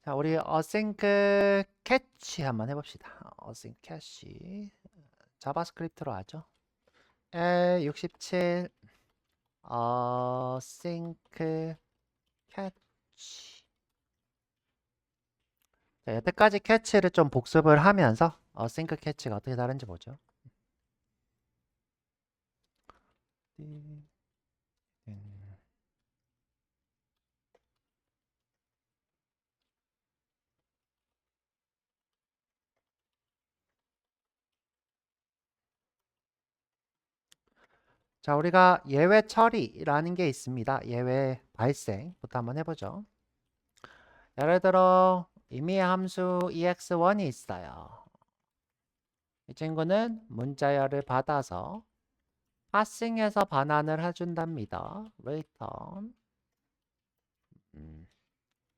자, 우리 async catch 한번 해봅시다. async catch 자바스크립트로 하죠. L67 async catch. 자, 여태까지 catch를 좀 복습을 하면서 async catch가 어떻게 다른지 보죠. 자, 우리가 예외 처리라는 게 있습니다. 예외 발생부터 한번 해보죠. 예를 들어 임의의 함수 ex1이 있어요. 이 친구는 문자열을 받아서 파싱해서 반환을 해준답니다. return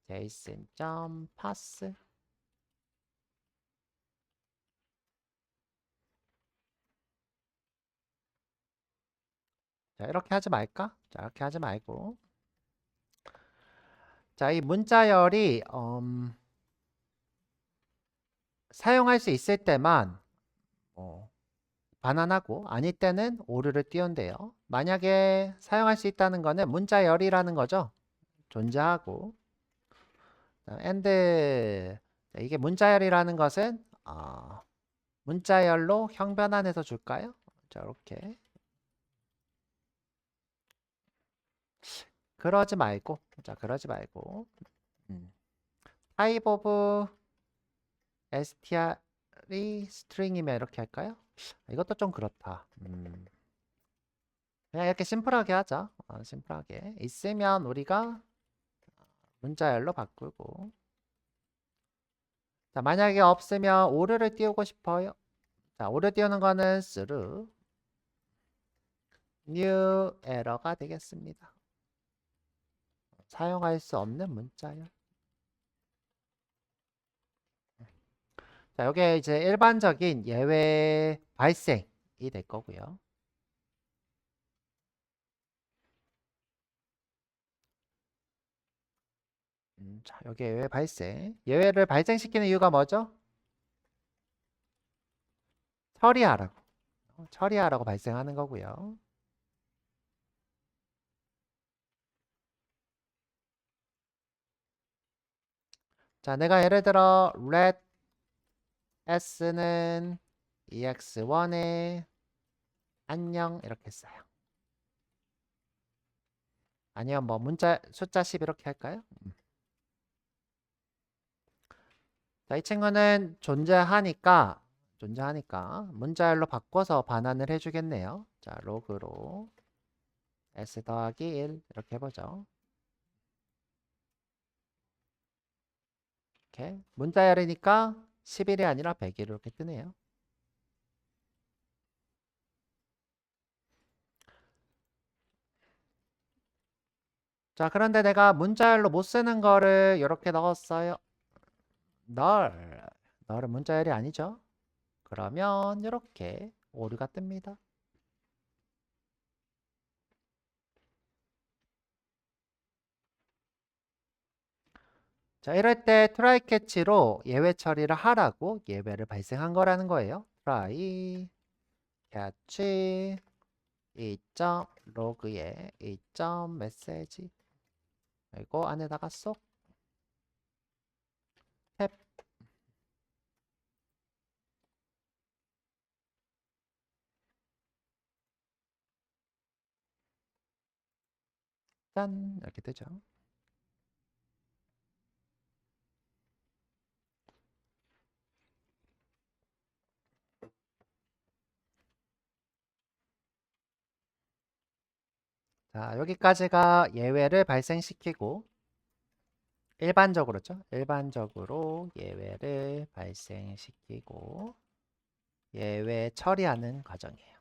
json.pass. 자, 이렇게 하지 말까? 자, 이렇게 하지 말고. 자, 이 문자열이 사용할 수 있을 때만 반환하고 아닐 때는 오류를 띄운대요. 만약에 사용할 수 있다는 거는 문자열이라는 거죠. 존재하고. and 이게 문자열이라는 것은 문자열로 형변환해서 줄까요? 자, 이렇게. 그러지 말고. 자, 그러지 말고. type of str이 string이면 이렇게 할까요? 이것도 좀 그렇다. 그냥 이렇게 심플하게 하자. 심플하게. 있으면 우리가 문자열로 바꾸고. 자, 만약에 없으면 오류를 띄우고 싶어요. 자, 오류 띄우는 거는 through new error가 되겠습니다. 사용할 수 없는 문자열. 자, 이게 이제 일반적인 예외 발생이 될 거고요. 자, 여기 예외 발생. 예외를 발생시키는 이유가 뭐죠? 처리하라고. 처리하라고 발생하는 거고요. 자, 내가 예를 들어 let s는 ex1에 안녕 이렇게 써요. 아니면 뭐 문자 숫자 10 이렇게 할까요? 자, 이 친구는 존재하니까 문자열로 바꿔서 반환을 해주겠네요. 자, 로그로 s 더하기 1 이렇게 해보죠. 이렇게 문자열이니까 11이 아니라 100이 이렇게 뜨네요. 자, 그런데 내가 문자열로 못 쓰는 거를 이렇게 넣었어요. 널은 문자열이 아니죠. 그러면 이렇게 오류가 뜹니다. 자, 이럴 때 try catch로 예외 처리를 하라고 예외를 발생한 거라는 거예요. try catch 2.log에 2.message 그리고 안에다가 쏙 탭 짠 이렇게 되죠. 자, 여기까지가 예외를 발생시키고 일반적으로죠. 일반적으로 예외를 발생시키고 예외 처리하는 과정이에요.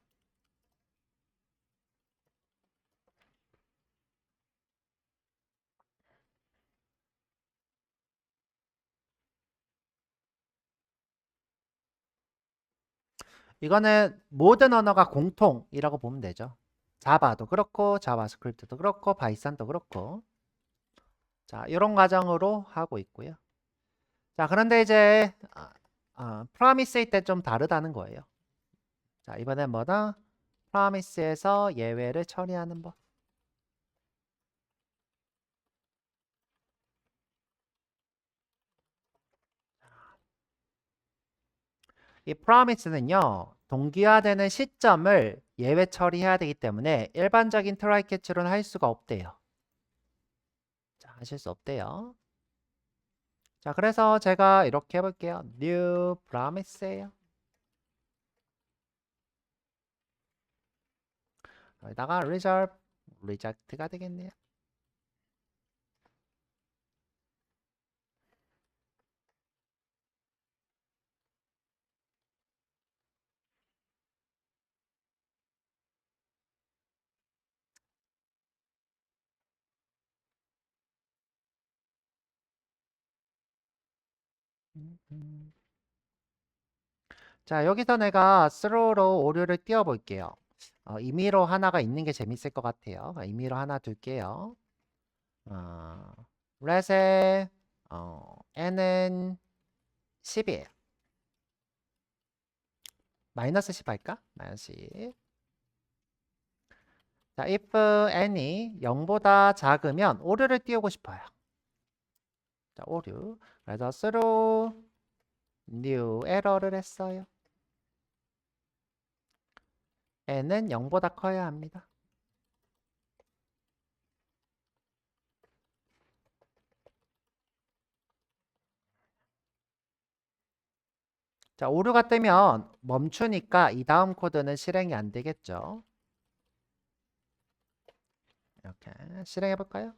이거는 모든 언어가 공통이라고 보면 되죠. 자바도 그렇고 자바스크립트도 그렇고 파이썬도 그렇고 자, 이런 과정으로 하고 있고요. 자, 그런데 이제 promise일 때 좀 다르다는 거예요. 자, 이번엔 뭐다? promise에서 예외를 처리하는 법. 이 promise는요, 동기화되는 시점을 예외 처리해야 되기 때문에 일반적인 try catch로는 할 수가 없대요. 자, 하실 수 없대요. 자, 그래서 제가 이렇게 해볼게요. new promise예요. 여기다가 reserve, reject가 되겠네요. 자, 여기서 내가 throw로 오류를 띄워볼게요. 임의로 하나가 있는 게 재밌을 것 같아요. 임의로 하나 둘게요. let에 n은 10이에요. 마이너스 10 할까? 마이너스 10. 자, if n이 0보다 작으면 오류를 띄우고 싶어요. 자, 오류. 그래서 throw new error를 했어요. n은 0보다 커야 합니다. 자, 오류가 뜨면 멈추니까 이 다음 코드는 실행이 안 되겠죠. 이렇게 실행해 볼까요?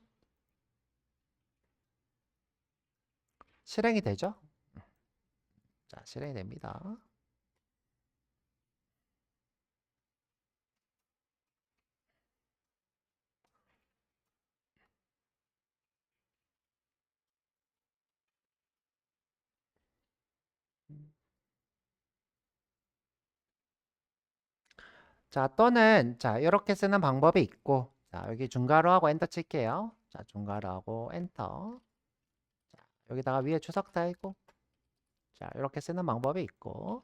실행이 되죠? 자, 실행이 됩니다. 자, 또는 자, 이렇게 쓰는 방법이 있고, 자, 여기 중괄호 하고 엔터 칠게요. 자, 중괄호 하고 엔터. 자, 여기다가 위에 주석 달고. 자, 이렇게 쓰는 방법이 있고.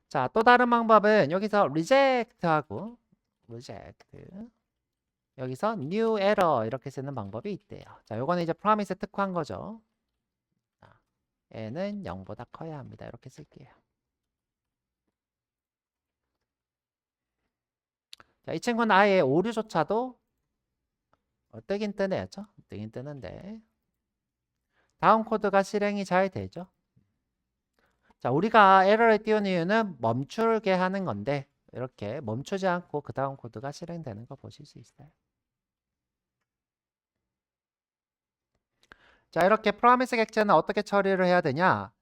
자, 또 다른 방법은 여기서 reject 하고 reject. 여기서 new error 이렇게 쓰는 방법이 있대요. 자, 요거는 이제 promise 특화한 거죠. 자, n은 0보다 커야 합니다. 이렇게 쓸게요. 자, 이 친구는 아예 오류조차도 뜨긴 뜨네요. 뜨긴 뜨는데 다음 코드가 실행이 잘 되죠. 자, 우리가 에러를 띄운 이유는 멈추게 하는 건데 이렇게 멈추지 않고 그 다음 코드가 실행되는 거 보실 수 있어요. 자, 이렇게 프로미스 객체는 어떻게 처리를 해야 되냐?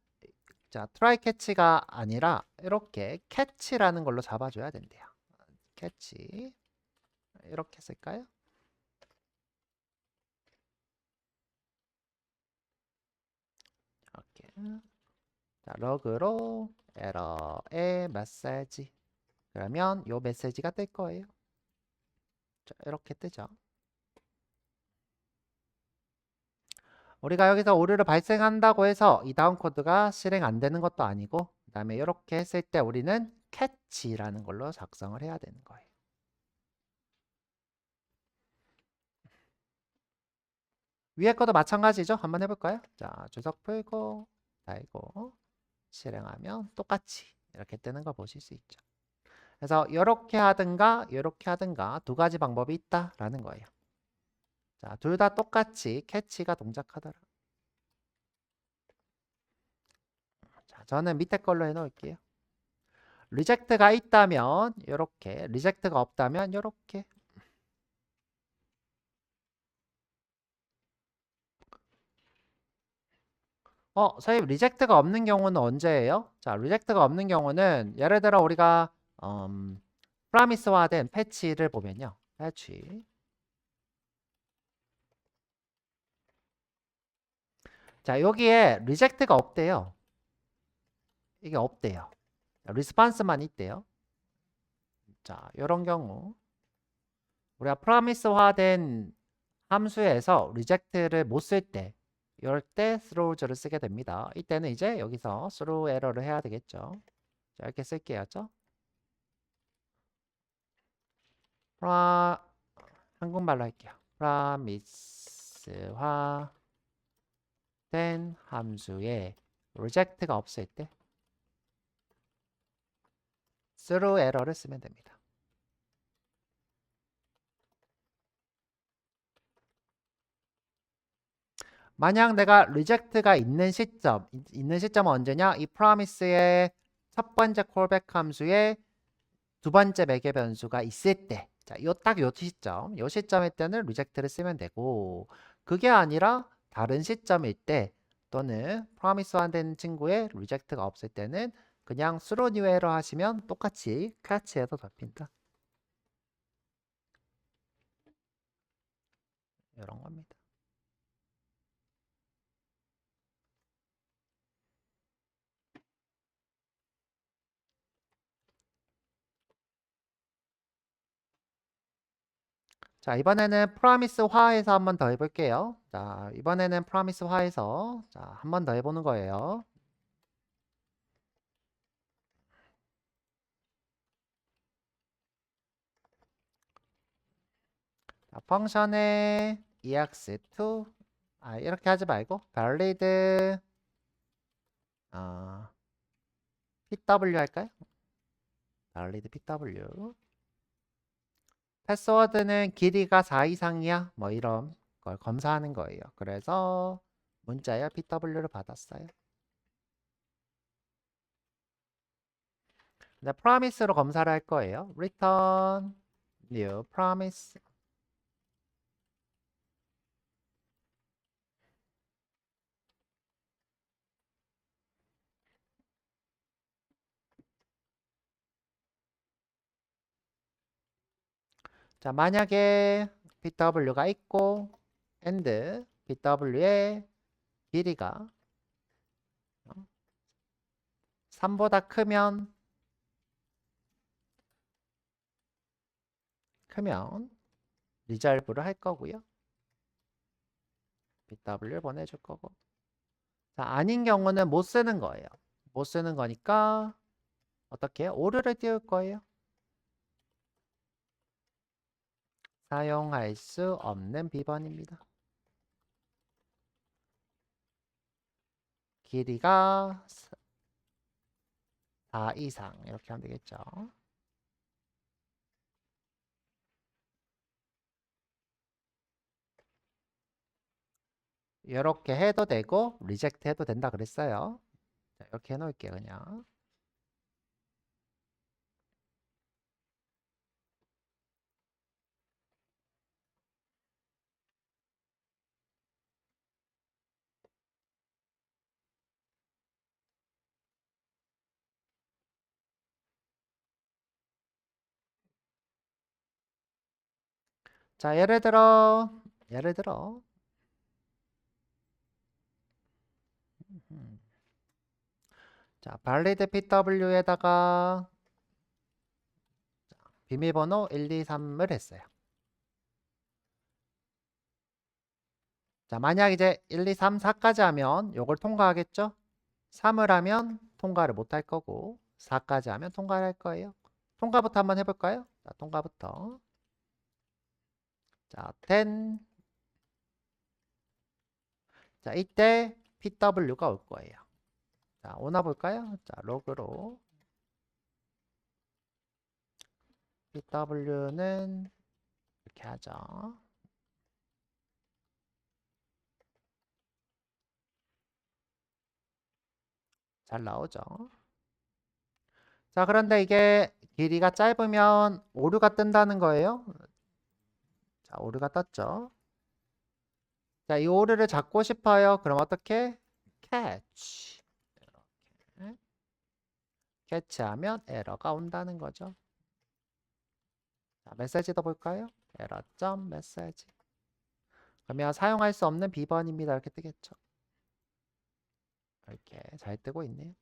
자, try catch가 아니라 이렇게 catch라는 걸로 잡아줘야 된대요. catch 이렇게 쓸까요? 이렇게 자, 러그로 에러의 메시지 그러면 요 메시지가 뜰 거예요. 자, 이렇게 뜨죠. 우리가 여기서 오류를 발생한다고 해서 이 다음 코드가 실행 안 되는 것도 아니고 그 다음에 이렇게 했을 때 우리는 catch라는 걸로 작성을 해야 되는 거예요. 위에 것도 마찬가지죠. 한번 해볼까요? 자, 주석 풀고 달고 실행하면 똑같이 이렇게 뜨는 거 보실 수 있죠. 그래서 이렇게 하든가 이렇게 하든가 두 가지 방법이 있다라는 거예요. 자, 둘 다 똑같이 캐치가 동작하더라. 자, 저는 밑에 걸로 해놓을게요. 리젝트가 있다면 이렇게, 리젝트가 없다면 이렇게. 선생님, 리젝트가 없는 경우는 언제예요? 자, 리젝트가 없는 경우는 예를 들어 우리가 프라미스화된 패치를 보면요. 패치. 자, 여기에 리젝트가 없대요. 이게 없대요. 리스판스만 있대요. 자, 이런 경우 우리가 프라미스화된 함수에서 리젝트를 못 쓸 때 이럴 때 throws를 쓰게 됩니다. 이때는 이제 여기서 through error를 해야 되겠죠. 자, 이렇게 쓸게요. 프라 한국말로 할게요. promise화 된 함수에 reject가 없을 때 through error를 쓰면 됩니다. 만약 내가 reject가 있는 시점은 언제냐? 이 promise의 첫 번째 callback 함수에 두 번째 매개 변수가 있을 때, 자, 요 시점일 때는 reject를 쓰면 되고, 그게 아니라 다른 시점일 때 또는 promise화된 친구의 reject가 없을 때는 그냥 throw new error 하시면 똑같이 catch해도 잡힌다. 이런 겁니다. 자, 이번에는 promise화에서 한번 더 해볼게요. 자, 이번에는 promise화에서 한 번 더 해보는 거예요. 자, 펑션에 ex2 이렇게 하지 말고 valid pw 할까요? valid pw 패스워드는 길이가 4 이상이야 뭐 이런 걸 검사하는 거예요. 그래서 문자에 pw를 받았어요. 근데 promise로 검사를 할 거예요. return new promise. 자, 만약에 pw가 있고 and pw의 길이가 3보다 크면 리졸브를 할 거고요. pw를 보내줄 거고. 자, 아닌 경우는 못 쓰는 거예요. 못 쓰는 거니까 어떻게 해요? 오류를 띄울 거예요. 사용할 수 없는 비번입니다. 길이가 4 이상 이렇게 하면 되겠죠. 이렇게 해도 되고 리젝트 해도 된다 그랬어요. 자, 이렇게 해놓을게요 그냥. 자, 예를 들어 자, valid pw에다가 비밀번호 1, 2, 3을 했어요. 자, 만약 이제 1, 2, 3, 4까지 하면 요걸 통과하겠죠? 3을 하면 통과를 못 할 거고 4까지 하면 통과를 할 거예요. 통과부터 한번 해볼까요? 자, 통과부터. 자, 10. 자, 이때 PW가 올 거예요. 자, 오나 볼까요? 자, 로그로 PW는 이렇게 하죠. 잘 나오죠. 자, 그런데 이게 길이가 짧으면 오류가 뜬다는 거예요. 자, 오류가 떴죠. 자, 이 오류를 잡고 싶어요. 그럼 어떻게? catch. 이렇게. 캐치하면 에러가 온다는 거죠. 자, 메시지도 볼까요? 에러 점 메시지. 그러면 사용할 수 없는 비번입니다. 이렇게 뜨겠죠. 이렇게 잘 뜨고 있네요.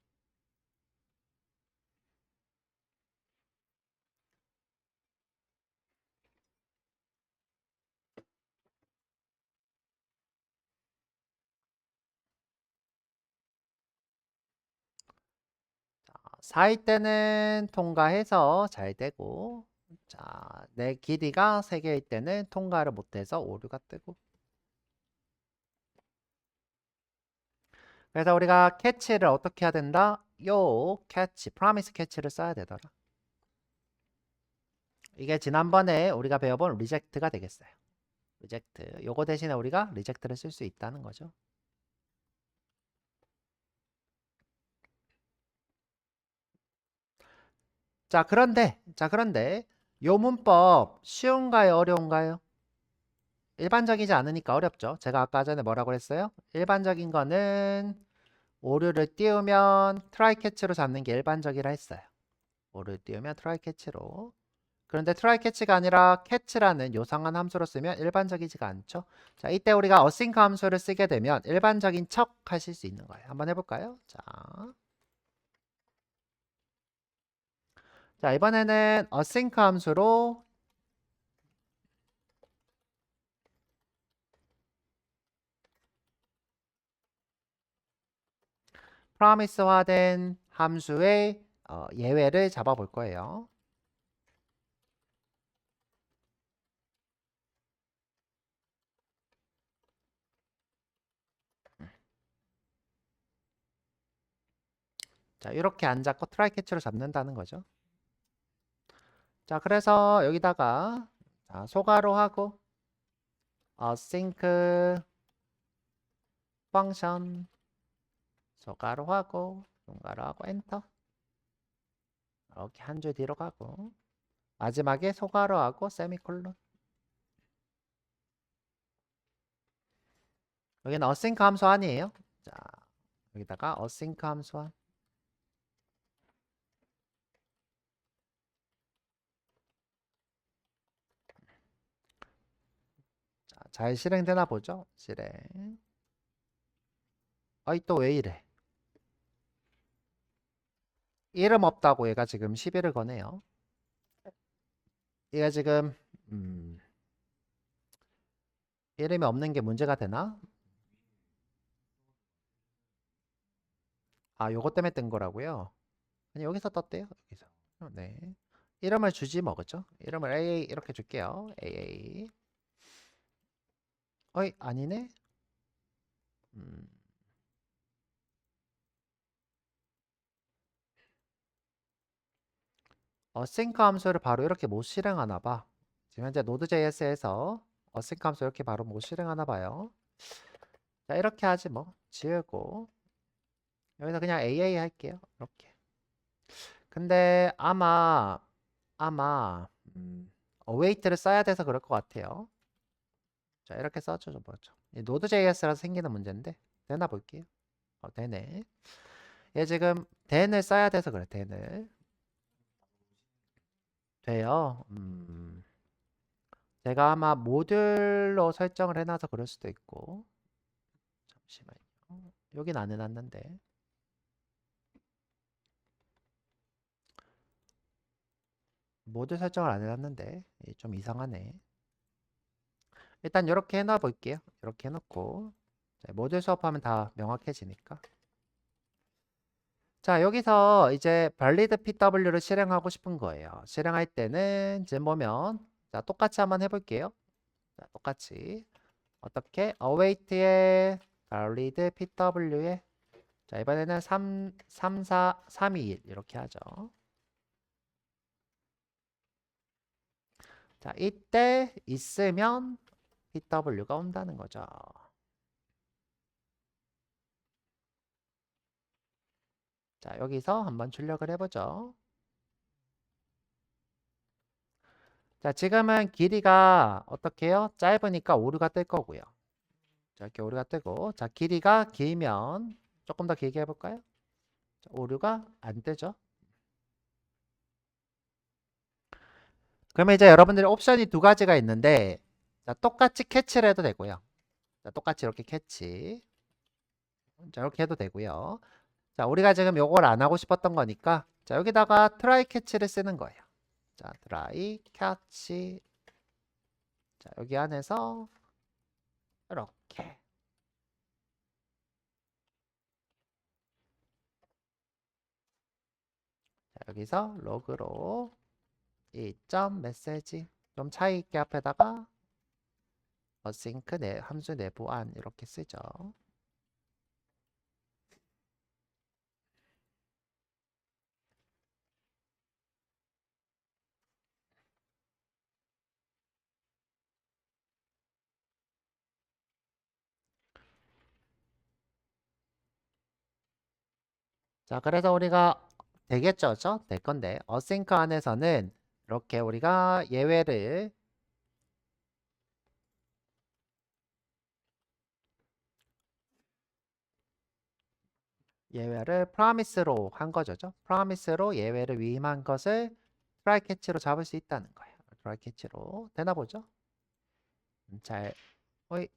4일 때는 통과해서 잘 되고, 자, 내 길이가 3개일 때는 통과를 못해서 오류가 뜨고. 그래서 우리가 캐치를 어떻게 해야 된다? 요 캐치, 프로미스 캐치를 써야 되더라. 이게 지난번에 우리가 배워본 리젝트가 되겠어요. 리젝트. 요거 대신에 우리가 리젝트를 쓸 수 있다는 거죠. 자, 그런데 요 문법 쉬운가요? 어려운가요? 일반적이지 않으니까 어렵죠. 제가 아까 전에 뭐라고 했어요? 일반적인 거는 오류를 띄우면 트라이 캐치로 잡는 게 일반적이라 했어요. 오류를 띄우면 트라이 캐치로. 그런데 트라이 캐치가 아니라 catch라는 요상한 함수로 쓰면 일반적이지가 않죠. 자, 이때 우리가 async 함수를 쓰게 되면 일반적인 척 하실 수 있는 거예요. 한번 해볼까요? 자, 이번에는 async 함수로 promise화된 함수의 예외를 잡아볼 거예요. 자, 이렇게 안 잡고 트라이 캐치로 잡는다는 거죠. 자, 그래서 여기다가 자, 소가로 하고 async 펑션 소가로 하고 중가로 하고 엔터. 이렇게 한 줄 뒤로 가고 마지막에 소가로 하고 세미콜론. 여기는 async 함수 아니에요. 자, 여기다가 async 함수. 자, 잘 실행되나 보죠. 실행. 어이 또 왜 이래? 이름 없다고 얘가 지금 시비를 거네요. 얘가 지금 이름이 없는 게 문제가 되나? 아, 요거 때문에 뜬 거라고요? 아니, 여기서 떴대요. 여기서. 네. 이름을 주지 뭐, 그죠? 이름을 AA 이렇게 줄게요. AA. 어이, 아니네? 음. async 함수를 바로 이렇게 못 실행하나 봐. 지금 현재 Node.js에서 async 함수 이렇게 바로 못 실행하나 봐요. 자, 이렇게 하지 뭐. 지우고. 여기서 그냥 AA 할게요. 이렇게. 근데 아마 await를 써야 돼서 그럴 것 같아요. 자, 이렇게 써줘 보죠. 이 Node.js라서 생기는 문제인데 되나 볼게요. 되네. 얘 지금 then을 써야 돼서 그래. then을. 돼요. 제가 아마 모듈로 설정을 해놔서 그럴 수도 있고. 잠시만요. 여긴 안 해놨는데. 모듈 설정을 안 해놨는데 좀 이상하네. 일단 이렇게 해놔 볼게요. 이렇게 해놓고 자, 모듈 수업하면 다 명확해지니까. 자, 여기서 이제 valid PW를 실행하고 싶은 거예요. 실행할 때는 지금 보면 자, 똑같이 한번 해볼게요. 자, 똑같이 어떻게 await의 valid PW에 자, 이번에는 3, 4, 3, 2, 1 이렇게 하죠. 자, 이때 있으면 PW가 온다는 거죠. 자, 여기서 한번 출력을 해보죠. 자, 지금은 길이가 어떻게 해요? 짧으니까 오류가 뜰 거고요. 자, 이렇게 오류가 뜨고 자, 길이가 길면 조금 더 길게 해볼까요? 자, 오류가 안 뜨죠. 그러면 이제 여러분들이 옵션이 두 가지가 있는데 자, 똑같이 캐치를 해도 되고요. 자, 똑같이 이렇게 캐치 자, 이렇게 해도 되고요. 자, 우리가 지금 요걸 안 하고 싶었던 거니까 자, 여기다가 트라이 캐치를 쓰는 거예요. 자, 트라이 캐치 자, 여기 안에서 이렇게 여기서 로그로 이 점 메시지 좀 차이 있게 앞에다가 async 함수 내부안 이렇게 쓰죠. 자, 그래서 우리가 되겠죠, 될 건데 async 안에서는 이렇게 우리가 예외를 promise로 한 거죠. promise로 예외를 위임한 것을 try catch로 잡을 수 있다는 거예요. try catch로 되나 보죠? 잘, 어이,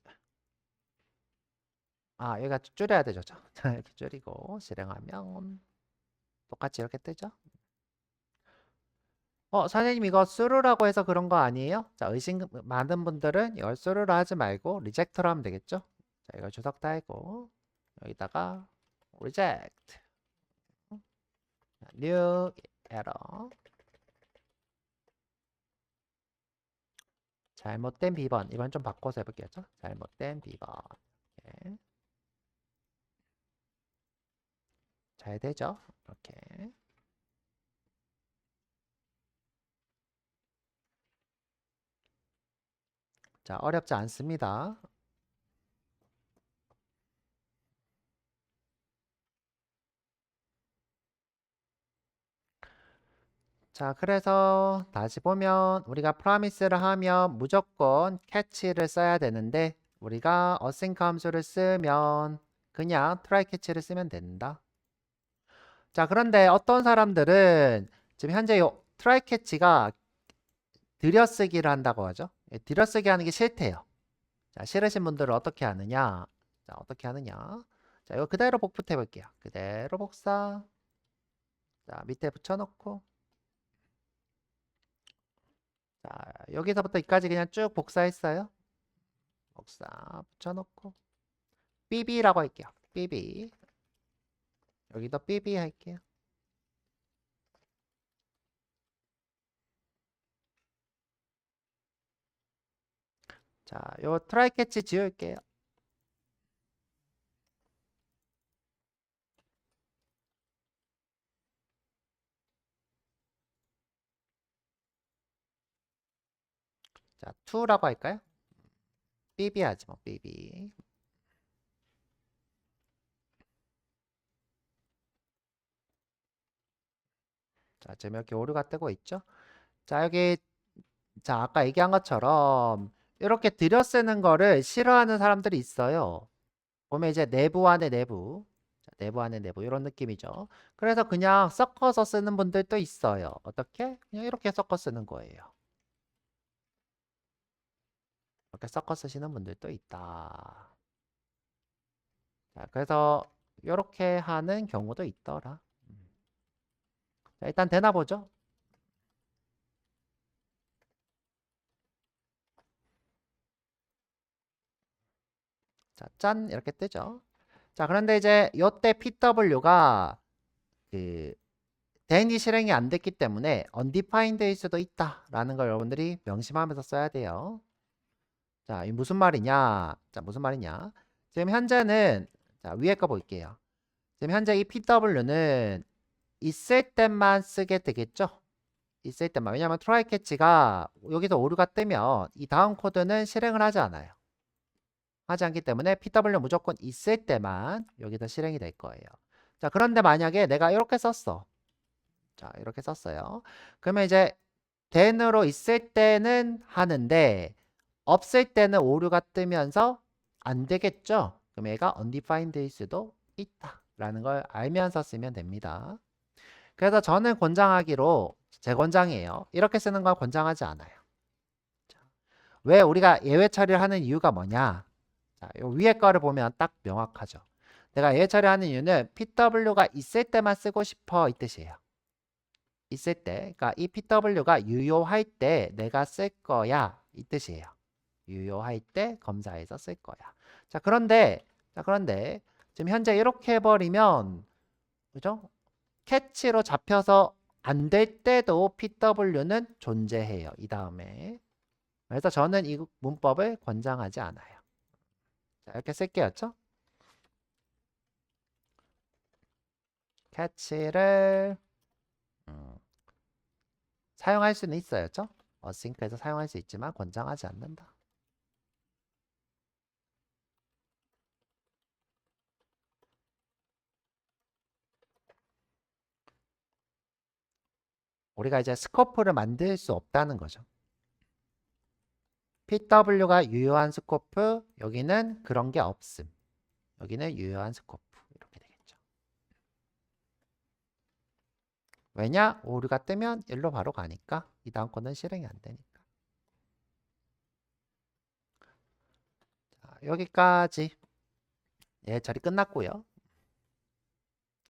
여기가 줄여야 되죠. 자, 이렇게 줄이고 실행하면 똑같이 이렇게 뜨죠. 선생님 이거 수루라고 해서 그런 거 아니에요? 자, 의심 많은 분들은 이걸 수루로 하지 말고 리젝트로 하면 되겠죠? 자, 이걸 주석 달고 여기다가 reject new error 잘못된 비번 이번 좀 바꿔서 해볼게요. 잘못된 비번 이렇게. 잘 되죠? 이렇게 자 어렵지 않습니다. 자, 그래서 다시 보면 우리가 promise를 하면 무조건 catch를 써야 되는데 우리가 async 함수를 쓰면 그냥 try catch를 쓰면 된다. 자, 그런데 어떤 사람들은 지금 현재 요 try catch가 들여쓰기를 한다고 하죠. 들여쓰기 하는 게 싫대요. 자, 싫으신 분들은 어떻게 하느냐? 자, 어떻게 하느냐? 자, 이거 그대로 복붙해 볼게요. 그대로 복사. 자, 밑에 붙여놓고 자, 여기서부터 여기까지 그냥 쭉 복사했어요. 복사 붙여놓고 bb.라고 할게요. bb. 여기도 bb 할게요. 자, 요 트라이 캐치 지울게요. 자, 2라고 할까요? bb 하지 뭐, bb. 자, 지금 이렇게 오류가 뜨고 있죠? 자, 여기 자, 아까 얘기한 것처럼 이렇게 들여 쓰는 거를 싫어하는 사람들이 있어요. 보면 이제 내부 안에 내부. 자, 내부 안에 내부 이런 느낌이죠. 그래서 그냥 섞어서 쓰는 분들도 있어요. 어떻게? 그냥 이렇게 섞어 쓰는 거예요. 이렇게 섞어 쓰시는 분들도 있다. 자, 그래서 이렇게 하는 경우도 있더라. 자, 일단 되나 보죠? 자, 짠 이렇게 뜨죠. 자, 그런데 이제 요때 PW가 그 den이 실행이 안 됐기 때문에 undefined일 수도 있다라는 걸 여러분들이 명심하면서 써야 돼요. 자, 이 무슨 말이냐? 자, 무슨 말이냐? 지금 현재는 자, 위에 거 볼게요. 지금 현재 이 PW는 있을 때만 쓰게 되겠죠? 있을 때만. 왜냐하면 try catch가 여기서 오류가 뜨면 이 다음 코드는 실행을 하지 않아요. 하지 않기 때문에 PW 무조건 있을 때만 여기서 실행이 될 거예요. 자, 그런데 만약에 내가 이렇게 썼어. 자, 이렇게 썼어요. 그러면 이제 then으로 있을 때는 하는데 없을 때는 오류가 뜨면서 안 되겠죠? 그럼 얘가 undefined일 수도 있다라는 걸 알면서 쓰면 됩니다. 그래서 저는 권장하기로 제 권장이에요. 이렇게 쓰는 건 권장하지 않아요. 자, 왜 우리가 예외 처리를 하는 이유가 뭐냐? 자, 요 위에 거를 보면 딱 명확하죠. 내가 예외 처리하는 이유는 PW가 있을 때만 쓰고 싶어 이 뜻이에요. 있을 때, 그러니까 이 PW가 유효할 때 내가 쓸 거야 이 뜻이에요. 유효할 때 검사해서 쓸 거야. 자, 그런데 지금 현재 이렇게 해버리면 그죠? 캐치로 잡혀서 안 될 때도 PW는 존재해요. 이 다음에. 그래서 저는 이 문법을 권장하지 않아요. 자, 이렇게 쓸게였죠? catch를 사용할 수는 있어요죠? 어싱크에서 사용할 수 있지만 권장하지 않는다. 우리가 이제 스코프를 만들 수 없다는 거죠. PW가 유효한 스코프, 여기는 그런 게 없음. 여기는 유효한 스코프. 이렇게 되겠죠. 왜냐? 오류가 뜨면 1로 바로 가니까 이 다음 거는 실행이 안 되니까. 자, 여기까지. 예, 자리 끝났고요.